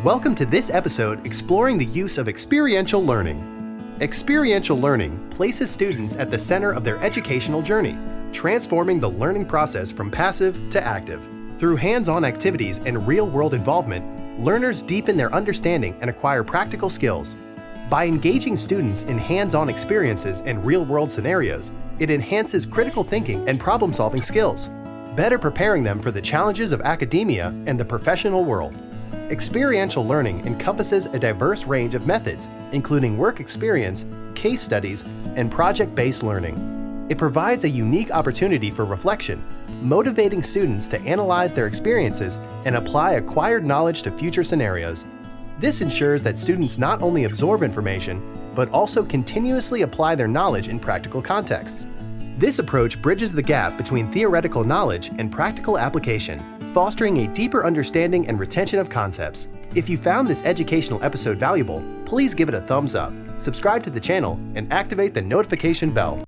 Welcome to this episode exploring the use of experiential learning. Experiential learning places students at the center of their educational journey, transforming the learning process from passive to active. Through hands-on activities and real-world involvement, learners deepen their understanding and acquire practical skills. By engaging students in hands-on experiences and real-world scenarios, it enhances critical thinking and problem-solving skills, better preparing them for the challenges of academia and the professional world. Experiential learning encompasses a diverse range of methods, including work experience, case studies, and project-based learning. It provides a unique opportunity for reflection, motivating students to analyze their experiences and apply acquired knowledge to future scenarios. This ensures that students not only absorb information, but also continuously apply their knowledge in practical contexts. This approach bridges the gap between theoretical knowledge and practical application, fostering a deeper understanding and retention of concepts. If you found this educational episode valuable, please give it a thumbs up, subscribe to the channel, and activate the notification bell.